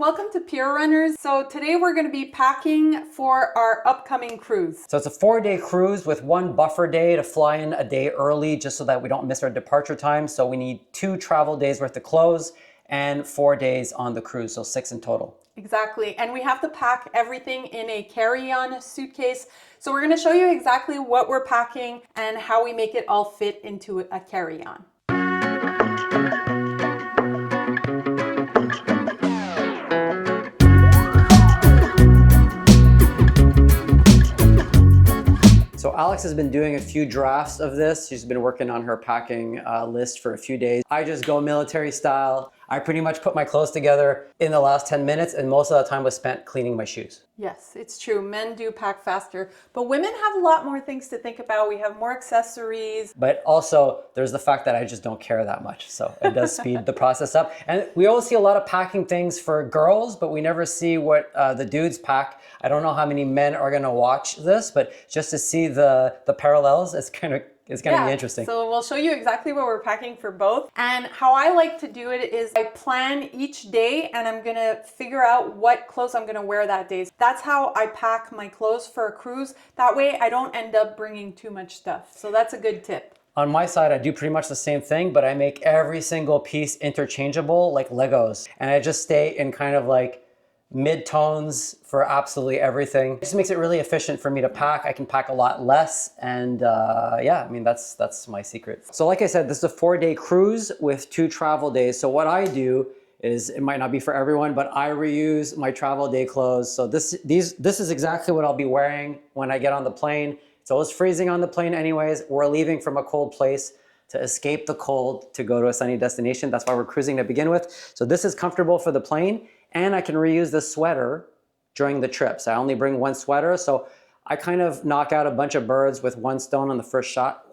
welcome to Pier Runners. So today we're going to be packing for our upcoming cruise. So it's a 4-day cruise with one buffer day to fly in a day early just so that we don't miss our departure time. So we need 2 travel days worth of clothes and 4 days on the cruise, so 6 in total. Exactly, and we have to pack everything in a carry-on suitcase. So we're going to show you exactly what we're packing and how we make it all fit into a carry-on. So Alex has been doing a few drafts of this. She's been working on her packing list for a few days. I just go military style. I pretty much put my clothes together in the last 10 minutes and most of the time was spent cleaning my shoes. Yes, it's true. Men do pack faster, but women have a lot more things to think about. We have more accessories. But also there's the fact that I just don't care that much. So it does speed the process up. And we always see a lot of packing things for girls, but we never see what the dudes pack. I don't know how many men are gonna watch this, but just to see the parallels, it's gonna be interesting. So we'll show you exactly what we're packing for both. And how I like to do it is I plan each day and I'm gonna figure out what clothes I'm gonna wear that day. That's how I pack my clothes for a cruise. That way I don't end up bringing too much stuff. So that's a good tip. On my side, I do pretty much the same thing, but I make every single piece interchangeable like Legos. And I just stay in kind of like mid-tones for absolutely everything. It just makes it really efficient for me to pack. I can pack a lot less and yeah, I mean, that's my secret. So like I said, this is a 4-day cruise with 2 travel days. So what I do is, it might not be for everyone, but I reuse my travel day clothes. So this is exactly what I'll be wearing when I get on the plane. It's always freezing on the plane anyways. We're leaving from a cold place to escape the cold to go to a sunny destination. That's why we're cruising to begin with. So this is comfortable for the plane. And I can reuse the sweater during the trips. I only bring 1 sweater, so I kind of knock out a bunch of birds with 1 stone on the first shot.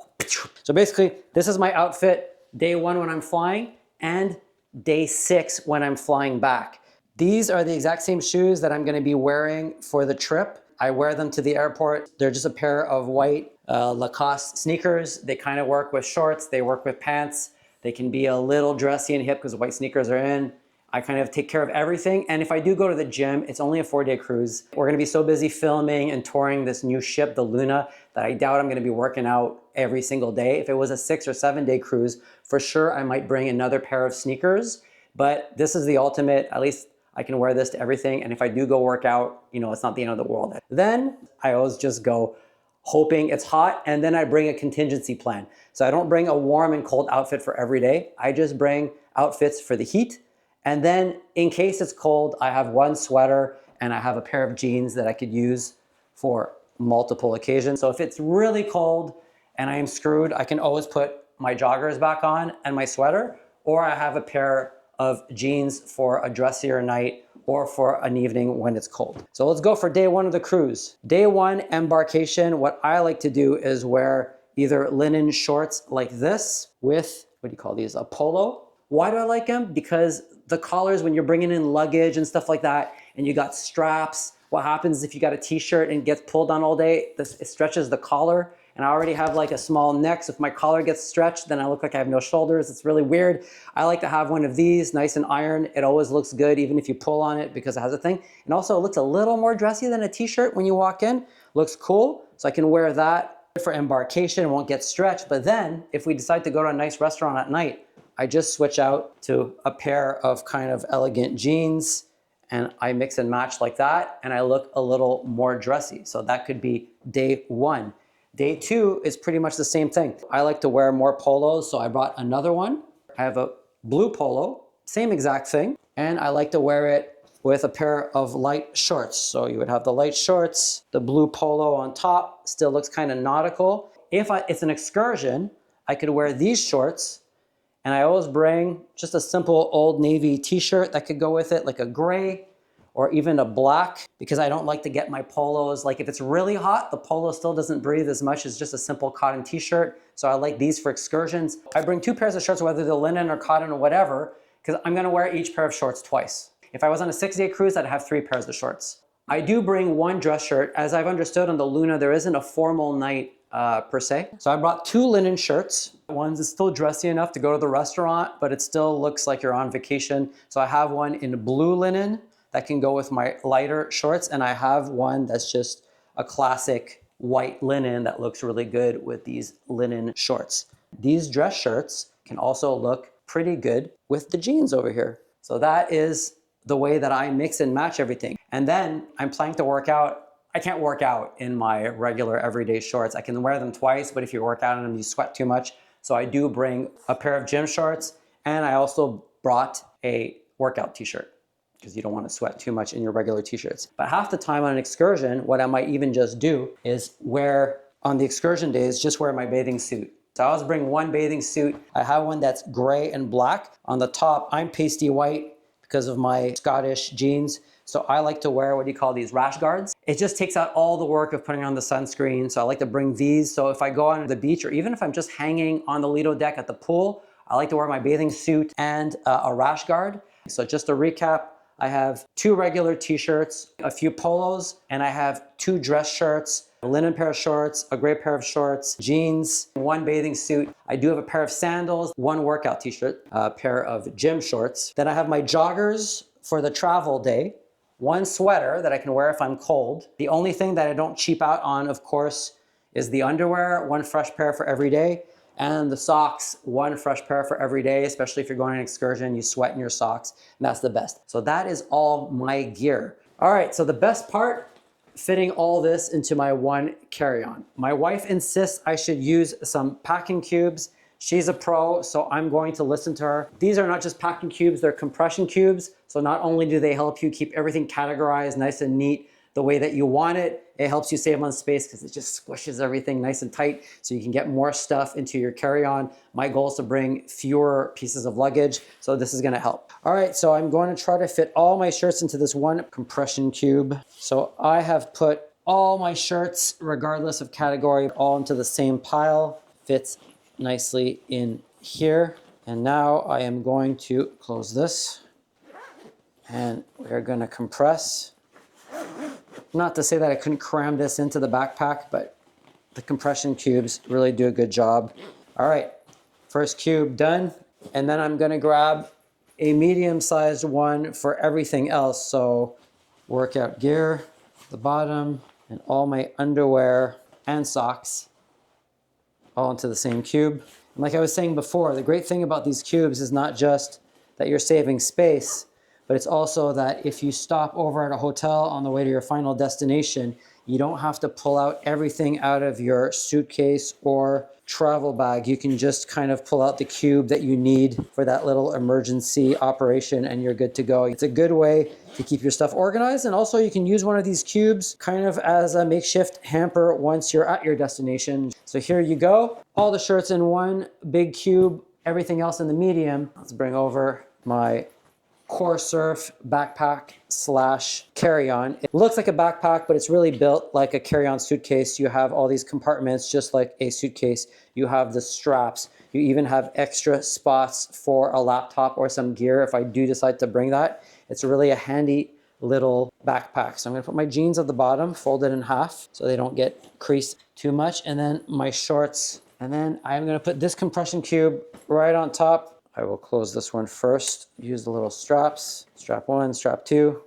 So basically, this is my outfit day 1 when I'm flying and day 6 when I'm flying back. These are the exact same shoes that I'm gonna be wearing for the trip. I wear them to the airport. They're just a pair of white Lacoste sneakers. They kind of work with shorts, they work with pants. They can be a little dressy and hip because white sneakers are in. I kind of take care of everything. And if I do go to the gym, it's only a 4-day cruise. We're gonna be so busy filming and touring this new ship, the Luna, that I doubt I'm gonna be working out every single day. If it was a 6 or 7-day cruise, for sure I might bring another pair of sneakers, but this is the ultimate, at least I can wear this to everything. And if I do go work out, you know, it's not the end of the world. Then I always just go hoping it's hot, and then I bring a contingency plan. So I don't bring a warm and cold outfit for every day. I just bring outfits for the heat. And then in case it's cold, I have 1 sweater and I have a pair of jeans that I could use for multiple occasions. So if it's really cold and I am screwed, I can always put my joggers back on and my sweater, or I have a pair of jeans for a dressier night or for an evening when it's cold. So let's go for day 1 of the cruise. Day 1, embarkation. What I like to do is wear either linen shorts like this with, what do you call these, a polo. Why do I like them? Because the collars, when you're bringing in luggage and stuff like that, and you got straps, what happens if you got a t-shirt and gets pulled on all day? It stretches the collar, and I already have like a small neck, so if my collar gets stretched, then I look like I have no shoulders. It's really weird. I like to have one of these, nice and iron. It always looks good, even if you pull on it, because it has a thing. And also it looks a little more dressy than a t-shirt when you walk in. Looks cool, so I can wear that for embarkation. It won't get stretched. But then, if we decide to go to a nice restaurant at night, I just switch out to a pair of kind of elegant jeans and I mix and match like that and I look a little more dressy. So that could be day 1. Day 2 is pretty much the same thing. I like to wear more polos, so I brought another one. I have a blue polo, same exact thing. And I like to wear it with a pair of light shorts. So you would have the light shorts, the blue polo on top, still looks kind of nautical. If it's an excursion, I could wear these shorts. And I always bring just a simple Old Navy t-shirt that could go with it, like a gray or even a black, because I don't like to get my polos. Like if it's really hot, the polo still doesn't breathe as much as just a simple cotton t-shirt. So I like these for excursions. I bring 2 pairs of shorts, whether they're linen or cotton or whatever, because I'm gonna wear each pair of shorts twice. If I was on a 6-day cruise, I'd have 3 pairs of shorts. I do bring 1 dress shirt. As I've understood on the Luna, there isn't a formal night per se. So I brought 2 linen shirts. One's is still dressy enough to go to the restaurant, but it still looks like you're on vacation. So I have one in blue linen that can go with my lighter shorts, and I have one that's just a classic white linen that looks really good with these linen shorts. These dress shirts can also look pretty good with the jeans over here. So that is the way that I mix and match everything. And then I'm planning to work out. I can't work out in my regular everyday shorts. I can wear them twice, but if you work out in them, you sweat too much. So I do bring a pair of gym shorts, and I also brought a workout t-shirt because you don't want to sweat too much in your regular t-shirts. But half the time on an excursion, what I might even just do is wear, on the excursion days, just wear my bathing suit. So I always bring one bathing suit. I have one that's gray and black. On the top, I'm pasty white because of my Scottish jeans. So I like to wear, what do you call these, rash guards. It just takes out all the work of putting on the sunscreen. So I like to bring these. So if I go on the beach, or even if I'm just hanging on the Lido deck at the pool, I like to wear my bathing suit and a rash guard. So just to recap, I have 2 regular t-shirts, a few polos, and I have 2 dress shirts, a linen pair of shorts, a gray pair of shorts, jeans, 1 bathing suit. I do have a pair of sandals, 1 workout t-shirt, a pair of gym shorts. Then I have my joggers for the travel day, 1 sweater that I can wear if I'm cold. The only thing that I don't cheap out on, of course, is the underwear, 1 fresh pair for every day. And the socks, 1 fresh pair for every day, especially if you're going on an excursion, you sweat in your socks, and that's the best. So that is all my gear. All right, so the best part, fitting all this into my 1 carry-on. My wife insists I should use some packing cubes. She's a pro, so I'm going to listen to her. These are not just packing cubes, they're compression cubes. So not only do they help you keep everything categorized nice and neat the way that you want it, it helps you save on space because it just squishes everything nice and tight so you can get more stuff into your carry-on. My goal is to bring fewer pieces of luggage, so this is gonna help. All right, so I'm going to try to fit all my shirts into this 1 compression cube. So I have put all my shirts, regardless of category, all into the same pile. Fits nicely in here. And now I am going to close this, and we're gonna compress. Not to say that I couldn't cram this into the backpack, but the compression cubes really do a good job. All right, first cube done. And then I'm gonna grab a medium-sized one for everything else. So workout gear, the bottom, and all my underwear and socks all into the same cube. And like I was saying before, the great thing about these cubes is not just that you're saving space, but it's also that if you stop over at a hotel on the way to your final destination, you don't have to pull out everything out of your suitcase or travel bag. You can just kind of pull out the cube that you need for that little emergency operation and you're good to go. It's a good way to keep your stuff organized. And also you can use one of these cubes kind of as a makeshift hamper once you're at your destination. So here you go. All the shirts in 1 big cube, everything else in the medium. Let's bring over my Core Surf backpack / carry-on. It looks like a backpack, but it's really built like a carry-on suitcase. You have all these compartments just like a suitcase. You have the straps. You even have extra spots for a laptop or some gear if I do decide to bring that. It's really a handy little backpack. So I'm gonna put my jeans at the bottom, folded in half so they don't get creased too much. And then my shorts. And then I'm gonna put this compression cube right on top. I will close this one first, use the little straps, strap 1, strap 2.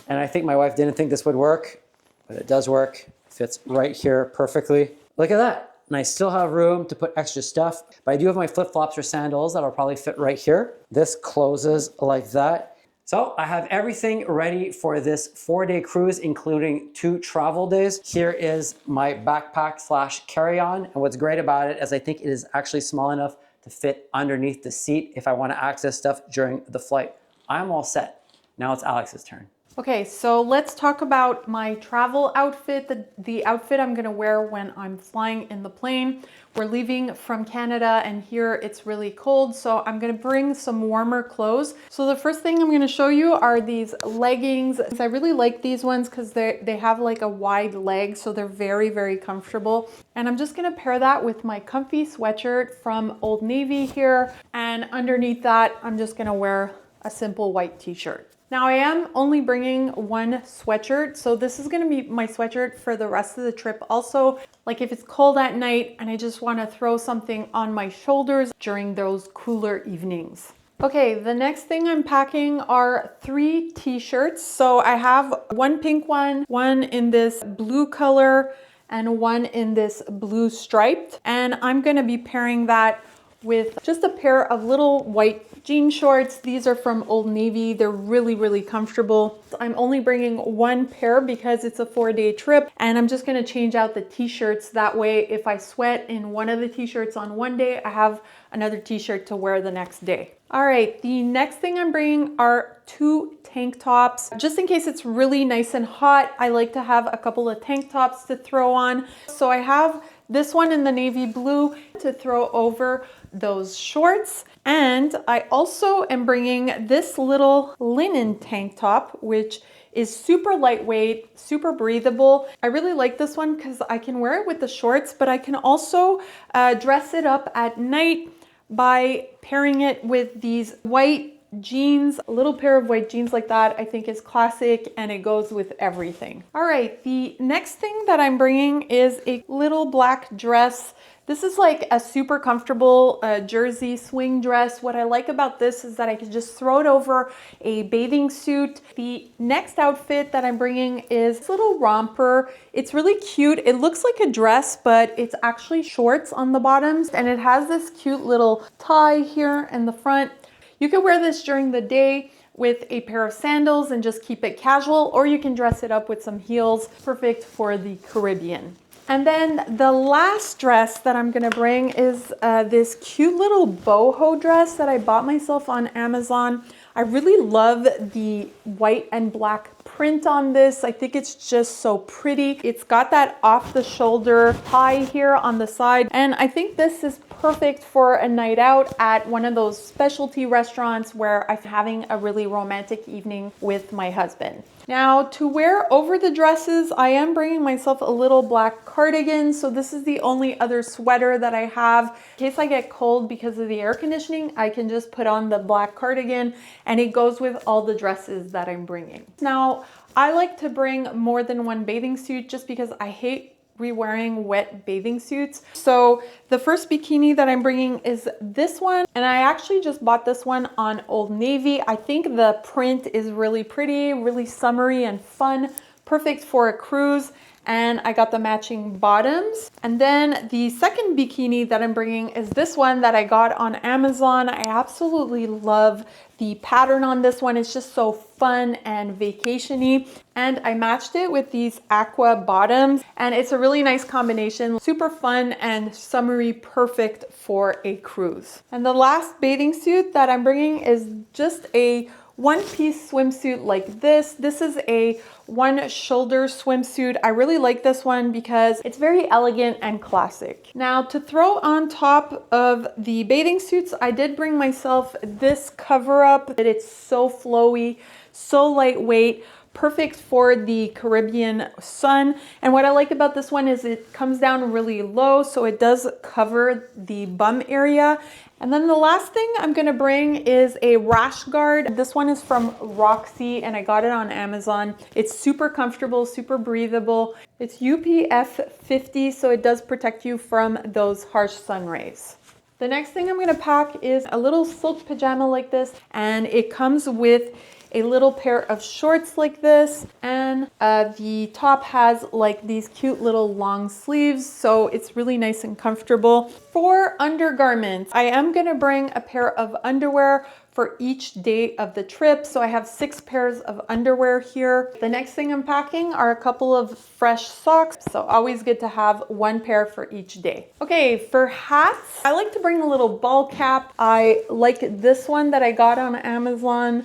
And I think my wife didn't think this would work, but it does work. Fits right here perfectly. Look at that. And I still have room to put extra stuff, but I do have my flip-flops or sandals that'll probably fit right here. This closes like that. So I have everything ready for this 4-day cruise, including 2 travel days. Here is my backpack / carry-on. And what's great about it is I think it is actually small enough to fit underneath the seat if I want to access stuff during the flight. I'm all set. Now it's Alex's turn. Okay, so let's talk about my travel outfit, the outfit I'm gonna wear when I'm flying in the plane. We're leaving from Canada and here it's really cold, so I'm gonna bring some warmer clothes. So the first thing I'm gonna show you are these leggings. I really like these ones because they have like a wide leg, so they're very, very comfortable. And I'm just gonna pair that with my comfy sweatshirt from Old Navy here. And underneath that, I'm just gonna wear a simple white t-shirt. Now I am only bringing 1 sweatshirt, so this is gonna be my sweatshirt for the rest of the trip. Also, like if it's cold at night and I just wanna throw something on my shoulders during those cooler evenings. Okay, the next thing I'm packing are 3 t-shirts. So I have one pink one in this blue color, and one in this blue striped. And I'm gonna be pairing that with just a pair of little white jean shorts. These are from Old Navy. They're really, really comfortable. I'm only bringing one pair because it's a 4-day trip, and I'm just gonna change out the t-shirts. That way, if I sweat in one of the t-shirts on one day, I have another t-shirt to wear the next day. All right, the next thing I'm bringing are 2 tank tops. Just in case it's really nice and hot, I like to have a couple of tank tops to throw on. So I have this one in the navy blue to throw over those shorts. And I also am bringing this little linen tank top, which is super lightweight, super breathable. I really like this one because I can wear it with the shorts, but I can also dress it up at night by pairing it with these white jeans. A little pair of white jeans like that I think is classic, and it goes with everything. All right, the next thing that I'm bringing is a little black dress. This is like a super comfortable jersey swing dress. What I like about this is that I can just throw it over a bathing suit. The next outfit that I'm bringing is this little romper. It's really cute. It looks like a dress, but it's actually shorts on the bottoms, and it has this cute little tie here in the front. You can wear this during the day with a pair of sandals and just keep it casual, or you can dress it up with some heels. Perfect for the Caribbean. And then the last dress that I'm gonna bring is this cute little boho dress that I bought myself on Amazon. I really love the white and black print on this. I think it's just so pretty. It's got that off the shoulder tie here on the side. And I think this is perfect for a night out at one of those specialty restaurants where I'm having a really romantic evening with my husband. Now, to wear over the dresses, I am bringing myself a little black cardigan. So this is the only other sweater that I have. In case I get cold because of the air conditioning, I can just put on the black cardigan, and it goes with all the dresses that I'm bringing. Now, I like to bring more than one bathing suit just because I hate re-wearing wet bathing suits. So the first bikini that I'm bringing is this one, and I actually just bought this one on Old Navy. I think the print is really pretty, really summery and fun, perfect for a cruise. And I got the matching bottoms. And then the second bikini that I'm bringing is this one that I got on Amazon. I absolutely love the pattern on this one. It's just so fun and vacation-y. And I matched it with these aqua bottoms, and it's a really nice combination. Super fun and summery, perfect for a cruise. And the last bathing suit that I'm bringing is just a one-piece swimsuit like this. This is a one-shoulder swimsuit. I really like this one because it's very elegant and classic. Now, to throw on top of the bathing suits, I did bring myself this cover-up. It's so flowy, so lightweight, perfect for the Caribbean sun. And what I like about this one is it comes down really low, so it does cover the bum area. And then the last thing I'm gonna bring is a rash guard. This one is from Roxy, and I got it on Amazon. It's super comfortable, super breathable. It's UPF 50, so it does protect you from those harsh sun rays. The next thing I'm gonna pack is a little silk pajama like this, and it comes with a little pair of shorts like this, and the top has like these cute little long sleeves, so it's really nice and comfortable. For undergarments, I am gonna bring a pair of underwear for each day of the trip. So I have 6 pairs of underwear here. The next thing I'm packing are a couple of fresh socks. So always good to have 1 pair for each day. Okay, for hats, I like to bring a little ball cap. I like this one that I got on Amazon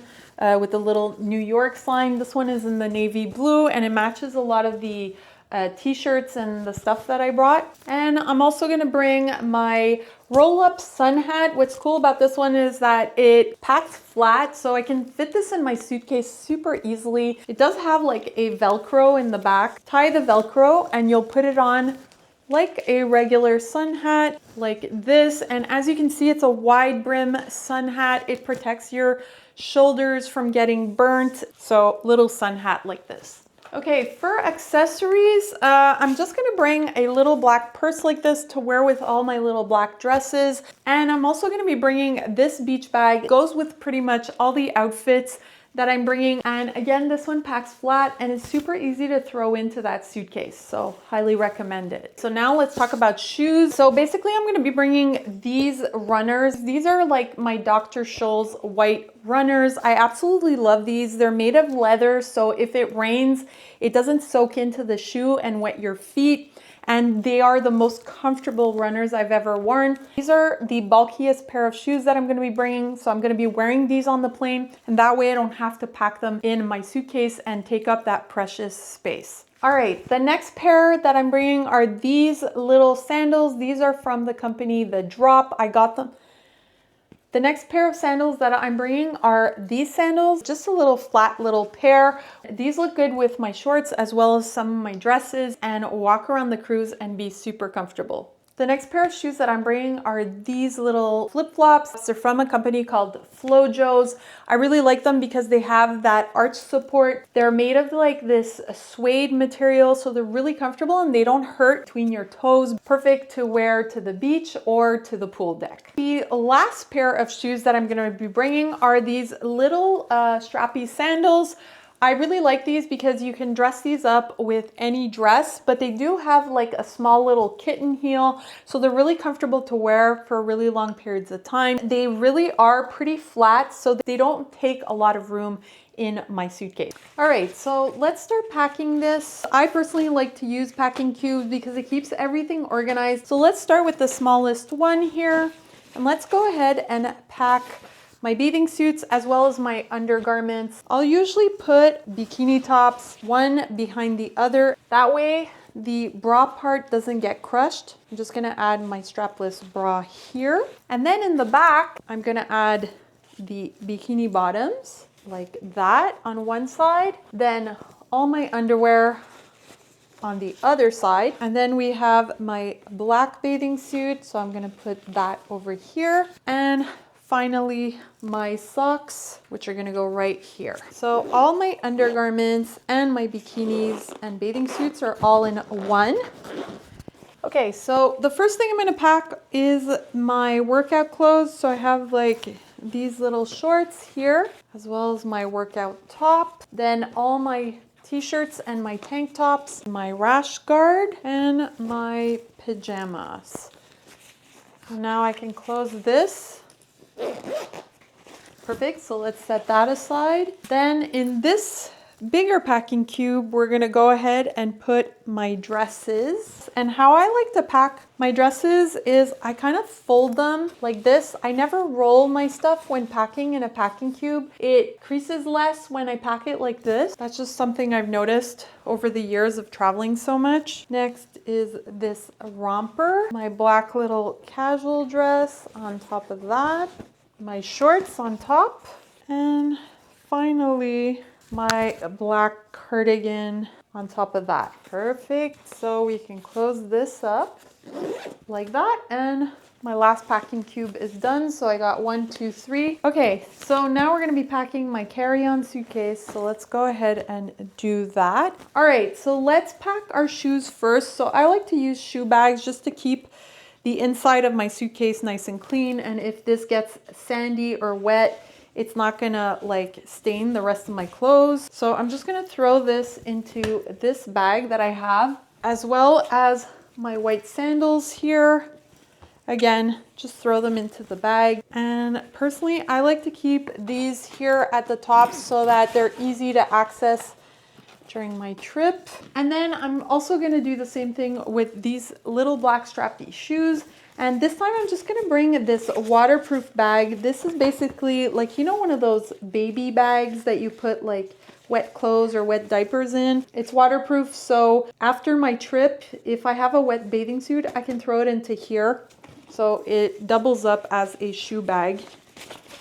with a little New York sign. This one is in the navy blue, and it matches a lot of the t-shirts and the stuff that I brought. And I'm also gonna bring my roll-up sun hat. What's cool about this one is that it packs flat, so I can fit this in my suitcase super easily. It does have like a Velcro in the back. Tie the Velcro and you'll put it on like a regular sun hat like this. And as you can see, it's a wide brim sun hat. It protects your shoulders from getting burnt. So little sun hat like this. Okay, for accessories, I'm just gonna bring a little black purse like this to wear with all my little black dresses. And I'm also gonna be bringing this beach bag. It goes with pretty much all the outfits that I'm bringing. And again, this one packs flat and it's super easy to throw into that suitcase. So highly recommend it. So now let's talk about shoes. So basically I'm gonna be bringing these runners. These are like my Dr. Scholl's white runners. I absolutely love these. They're made of leather, so if it rains, it doesn't soak into the shoe and wet your feet. And they are the most comfortable runners I've ever worn. These are the bulkiest pair of shoes that I'm gonna be bringing. So I'm gonna be wearing these on the plane, and that way I don't have to pack them in my suitcase and take up that precious space. All right, the next pair that I'm bringing are these little sandals. These are from the company The Drop. I got them. The next pair of sandals that I'm bringing are these sandals, just a little flat little pair. These look good with my shorts as well as some of my dresses and walk around the cruise and be super comfortable. The next pair of shoes that I'm bringing are these little flip-flops. They're from a company called Flojo's. I really like them because they have that arch support. They're made of like this suede material, so they're really comfortable and they don't hurt between your toes. Perfect to wear to the beach or to the pool deck. The last pair of shoes that I'm gonna be bringing are these little strappy sandals. I really like these because you can dress these up with any dress, but they do have like a small little kitten heel. So they're really comfortable to wear for really long periods of time. They really are pretty flat, so they don't take a lot of room in my suitcase. All right, so let's start packing this. I personally like to use packing cubes because it keeps everything organized. So let's start with the smallest one here. And let's go ahead and pack my bathing suits as well as my undergarments. I'll usually put bikini tops one behind the other. That way the bra part doesn't get crushed. I'm just gonna add my strapless bra here. And then in the back, I'm gonna add the bikini bottoms like that on one side. Then all my underwear on the other side. And then we have my black bathing suit. So I'm gonna put that over here. And finally, my socks, which are gonna go right here. So all my undergarments and my bikinis and bathing suits are all in one. Okay, so the first thing I'm gonna pack is my workout clothes. So I have like these little shorts here, as well as my workout top. Then all my t-shirts and my tank tops, my rash guard, and my pajamas. Now I can close this. Perfect, so let's set that aside. Then in this bigger packing cube, we're gonna go ahead and put my dresses. And how I like to pack my dresses is I kind of fold them like this. I never roll my stuff when packing in a packing cube. It creases less when I pack it like this. That's just something I've noticed over the years of traveling so much. Next is this romper, my black little casual dress on top of that, my shorts on top, and finally my black cardigan on top of that. Perfect. So we can close this up like that, and my last packing cube is done. So I got 1, 2, 3. Okay, so now we're gonna be packing my carry-on suitcase. So let's go ahead and do that. All right, so let's pack our shoes first. So I like to use shoe bags just to keep the inside of my suitcase nice and clean. And if this gets sandy or wet, it's not gonna like stain the rest of my clothes. So I'm just gonna throw this into this bag that I have, as well as my white sandals here. Again, just throw them into the bag. And personally, I like to keep these here at the top so that they're easy to access during my trip. And then I'm also gonna do the same thing with these little black strappy shoes. And this time I'm just gonna bring this waterproof bag. This is basically like, you know, one of those baby bags that you put like wet clothes or wet diapers in. It's waterproof, so after my trip, if I have a wet bathing suit, I can throw it into here. So it doubles up as a shoe bag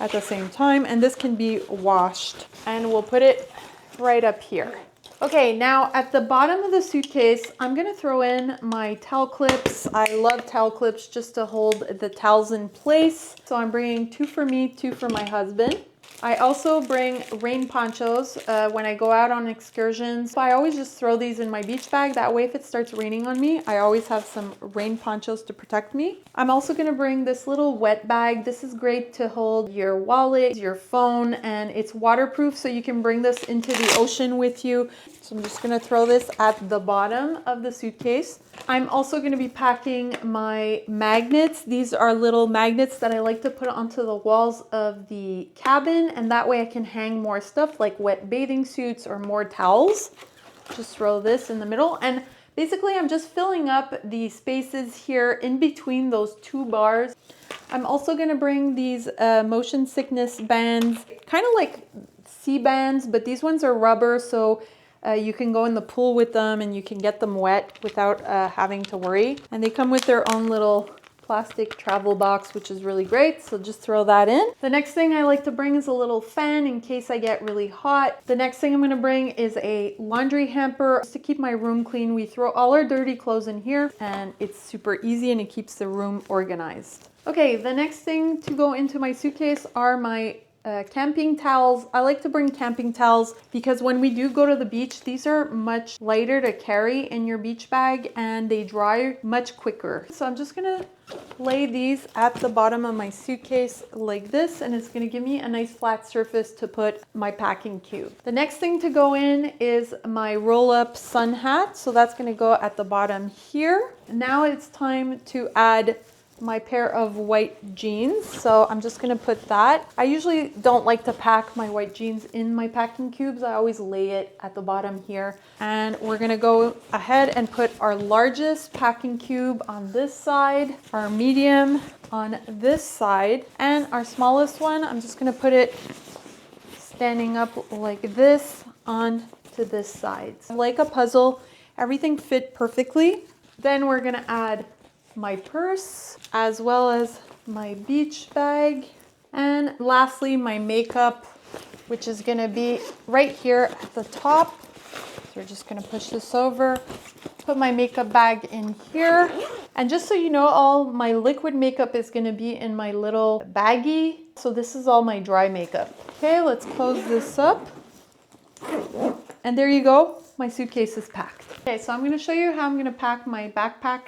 at the same time, and this can be washed. And we'll put it right up here. Okay, now at the bottom of the suitcase, I'm gonna throw in my towel clips. I love towel clips just to hold the towels in place. So I'm bringing 2 for me, 2 for my husband. I also bring rain ponchos when I go out on excursions. So I always just throw these in my beach bag. That way if it starts raining on me, I always have some rain ponchos to protect me. I'm also gonna bring this little wet bag. This is great to hold your wallet, your phone, and it's waterproof, so you can bring this into the ocean with you. So I'm just gonna throw this at the bottom of the suitcase. I'm also gonna be packing my magnets. These are little magnets that I like to put onto the walls of the cabin, and that way I can hang more stuff like wet bathing suits or more towels. Just throw this in the middle, and basically I'm just filling up the spaces here in between those two bars. I'm also gonna bring these motion sickness bands, kind of like sea bands, but these ones are rubber, so you can go in the pool with them and you can get them wet without having to worry. And they come with their own little plastic travel box, which is really great. So just throw that in. The next thing I like to bring is a little fan in case I get really hot. The next thing I'm gonna bring is a laundry hamper just to keep my room clean. We throw all our dirty clothes in here and it's super easy and it keeps the room organized. Okay, the next thing to go into my suitcase are my camping towels. I like to bring camping towels because when we do go to the beach, these are much lighter to carry in your beach bag and they dry much quicker. So I'm just gonna lay these at the bottom of my suitcase like this, and it's gonna give me a nice flat surface to put my packing cube. The next thing to go in is my roll-up sun hat. So that's gonna go at the bottom here. Now it's time to add my pair of white jeans. So I'm just gonna put that. I usually don't like to pack my white jeans in my packing cubes. I always lay it at the bottom here. And we're gonna go ahead and put our largest packing cube on this side, our medium on this side, and our smallest one, I'm just gonna put it standing up like this onto this side. Like a puzzle, everything fit perfectly. Then we're gonna add my purse as well as my beach bag, and lastly my makeup, which is going to be right here at the top. So we're just going to push this over, put my makeup bag in here, and just so you know, all my liquid makeup is going to be in my little baggie. So this is all my dry makeup. Okay, let's close this up, and there you go, my suitcase is packed. Okay, so I'm going to show you how I'm going to pack my backpack.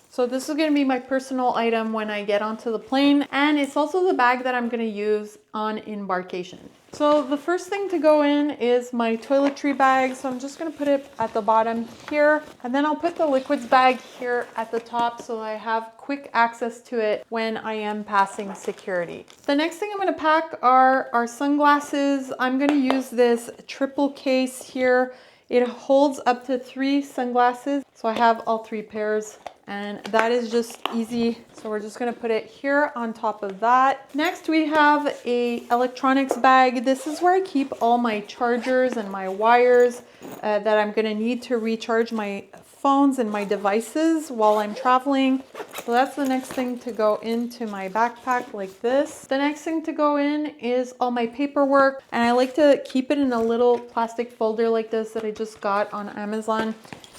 So this is going to be my personal item when I get onto the plane, and it's also the bag that I'm going to use on embarkation. So the first thing to go in is my toiletry bag. So I'm just going to put it at the bottom here, and then I'll put the liquids bag here at the top so I have quick access to it when I am passing security. The next thing I'm going to pack are our sunglasses. I'm going to use this triple case here. It holds up to 3 sunglasses. So I have all 3 pairs. And that is just easy. So we're just gonna put it here on top of that. Next, we have a electronics bag. This is where I keep all my chargers and my wires that I'm gonna need to recharge my phones and my devices while I'm traveling. So that's the next thing to go into my backpack like this. The next thing to go in is all my paperwork. And I like to keep it in a little plastic folder like this that I just got on Amazon,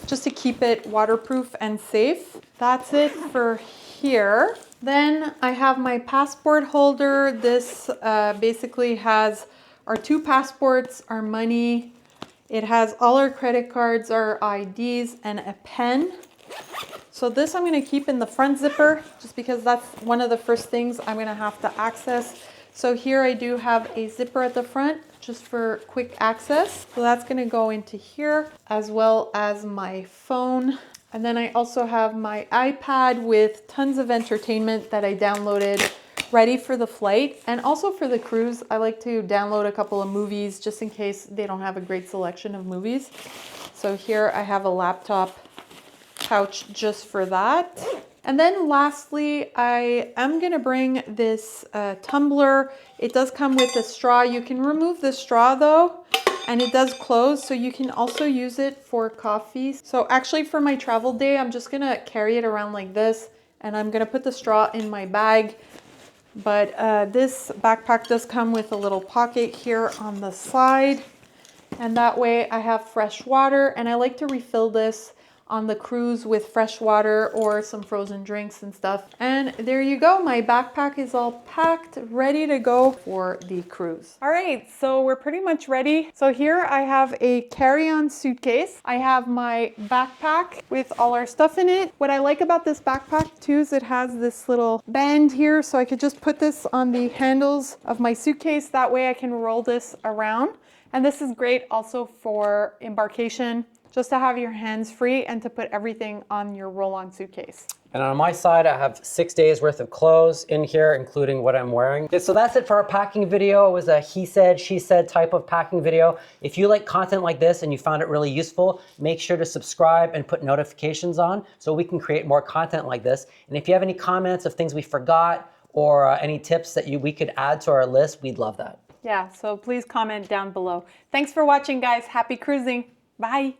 just to keep it waterproof and safe. That's it for here. Then I have my passport holder. This basically has our 2 passports, our money. It has all our credit cards, our IDs, and a pen. So this I'm gonna keep in the front zipper just because that's one of the first things I'm gonna have to access. So here I do have a zipper at the front just for quick access. So that's gonna go into here, as well as my phone. And then I also have my iPad with tons of entertainment that I downloaded ready for the flight. And also for the cruise, I like to download a couple of movies just in case they don't have a great selection of movies. So here I have a laptop pouch just for that. And then lastly, I am gonna bring this tumbler. It does come with a straw. You can remove the straw though, and it does close, so you can also use it for coffee. So actually for my travel day, I'm just gonna carry it around like this, and I'm gonna put the straw in my bag. But this backpack does come with a little pocket here on the side, and that way I have fresh water, and I like to refill this on the cruise with fresh water or some frozen drinks and stuff. And there you go. My backpack is all packed, ready to go for the cruise. All right, so we're pretty much ready. So here I have a carry-on suitcase. I have my backpack with all our stuff in it. What I like about this backpack too is it has this little band here, so I could just put this on the handles of my suitcase. That way I can roll this around. And this is great also for embarkation, just to have your hands free and to put everything on your roll-on suitcase. And on my side, I have 6 days worth of clothes in here, including what I'm wearing. Okay, so that's it for our packing video. It was a he said, she said type of packing video. If you like content like this and you found it really useful, make sure to subscribe and put notifications on so we can create more content like this. And if you have any comments of things we forgot or any tips that we could add to our list, we'd love that. Yeah, so please comment down below. Thanks for watching, guys. Happy cruising. Bye.